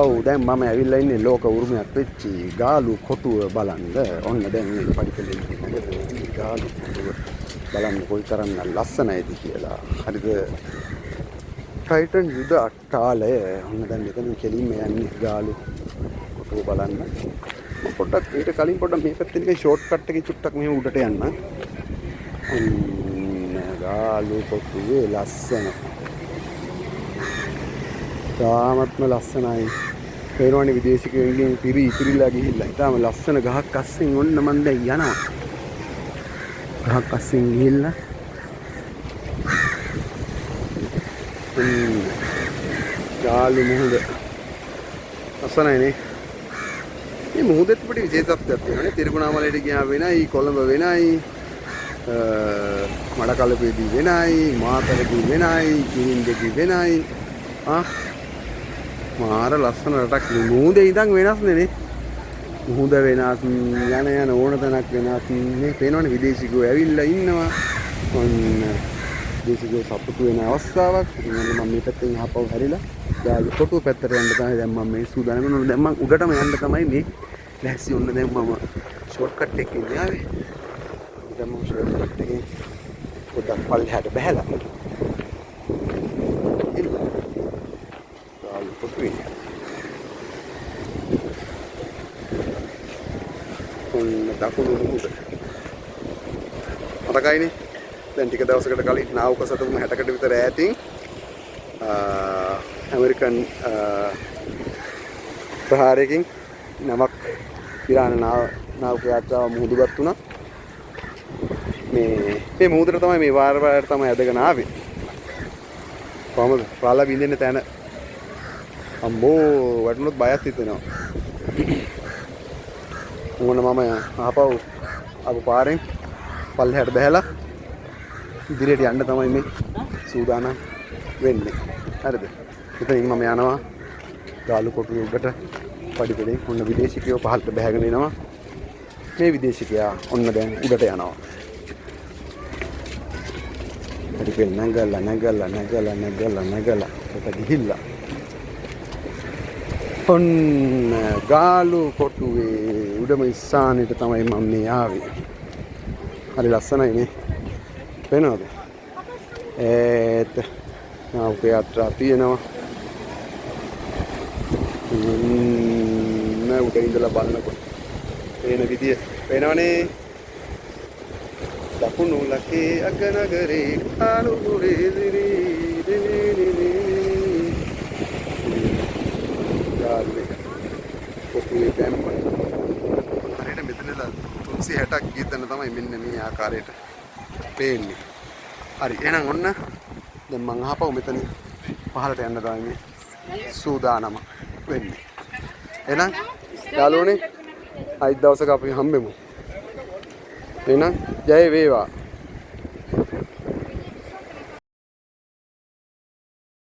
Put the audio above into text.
ඔව් දැන් මම ඇවිල්ලා ඉන්නේ ලෝක උරුමයක් වෙච්ච ගාලු කොටුව බලන්න. ඔන්න දැන් මේ පරිපලෙන් ඉන්නේ ගාලු කොටුව බලන්න කොයිතරම් ලස්සනයිද කියලා. හරිද? ටයිටන් යුද අට්ටාලය. ඔන්න දැන් මෙතන කෙලින්ම යන්නේ ගාලු කොටුව බලන්න. මම පොඩ්ඩක් ඊට කලින් පොඩ්ඩක් මේ පැත්තේ නිකන් ෂෝට් කට් එකකින් චුට්ටක් මෙහෙම උඩට යන්න. ගාලු කොටුවේ ලස්සන. තාමත්ම ලස්සනයි. පේනවනේ විදේශිකයන්ගෙන් ඉතිරිලා ගිහිල්ලා. ඊටාම ලස්සන ගහක් අස්සෙන් ඔන්න මන් දැන් යනවා. ගහක් අස්සෙන් ගිහිල්ලා ගාලු මුහුද. ලස්සනයිනේ. මේ මුහුදෙත් පිට විශේෂත්වයක් තියෙනවානේ. තිරිකුණාමලයට ගියාම වෙනයි, කොළඹ වෙනයි, මඩකලපේදී වෙනයි, මාතරදී වෙනයි, කිරින්දේදී වෙනයි. මාර ලස්සන රටක්. මුහුදේ ඉඳන් වෙනස් නේ. මුහුද වෙනස්, යන ඕන තැනක් වෙනස්. මේ පේනවනේ විදේශිකයෝ ඇවිල්ලා ඉන්නවා. ඔන්න විදේශිකයෝ සතුටු වෙන අවස්ථාවක්. ඉතින් මම මේ පැත්තෙන් ආපහු හැරිලා ගාලු කොටුව පැත්තට යන්න තමයි දැන් මම මේ සූදානම් වෙනවා. දැන් මම උඩටම යන්න තමයි මේ ලෑස්ති. ඔන්න දැන් මම ෂෝට් කට් එකකින් ආවේ. දැන් මම ෂෝට් කට් එකකින් පොඩ්ඩක් පල්ලෙහාට බහැලා දකුණු මුහුද. මතකයිනේ දැන් ටික දවසකට කලින් නාවක සතුම 60කට විතර ඈතින් ඇමරිකන් ප්‍රහාරයකින් නමක් ඉරාන නාවක යාත්‍රාව මුහුදුගත් වුණා. මේ මුහුදට තමයි මේ වාර තමයි ඇදගෙන ආවේ. කොහමද පාලා බින්දෙන්න තැන අම්බෝ වටනොත් බයත් හිතෙනවා. මොන මම ආපහු පාරෙන් පල්ලෙහාට බහැලා ඉදිරියට යන්න තමයි මේ සූදානම් වෙන්නේ. හරිද? ඉතින් මම යනවා ගාලු කොටුවේ උඩට පඩිපෙළෙන්. ඔන්න විදේශිකයෝ පහළට බහගෙන එනවා. මේ විදේශිකයා ඔන්න දැන් උඩට යනවා. පඩිපෙළ නැගලා කොට ගිහිල්ලා ඔන්න ගාලු කොටුවේ උඩම ඉස්සානෙට තමයි මම මේ ආවේ. හරි ලස්සනයි නේ. පේනවද? ඒත් නාවක යාත්‍රා තියෙනවා. නෑ උඩ ඉඳලා බලනකොට පේන විදිය පේනවනේ. දකුණු ලකේ අගනගරේ කාලු ගුරේ කොටුවේ දැම්ම හරියට මෙතනලා 360ක් ගියතන තමයි මෙන්න මේ ආකාරයට පේන්නේ. හරි එහෙනම් ඔන්න දැන් මං ආපහු මෙතන පහළට යන්න තමයි මේ සූදානම වෙන්නේ. එහෙනම් යාළුවනේ අයිත් දවසක අපි හම්බෙමු. එහෙනම් ජය වේවා.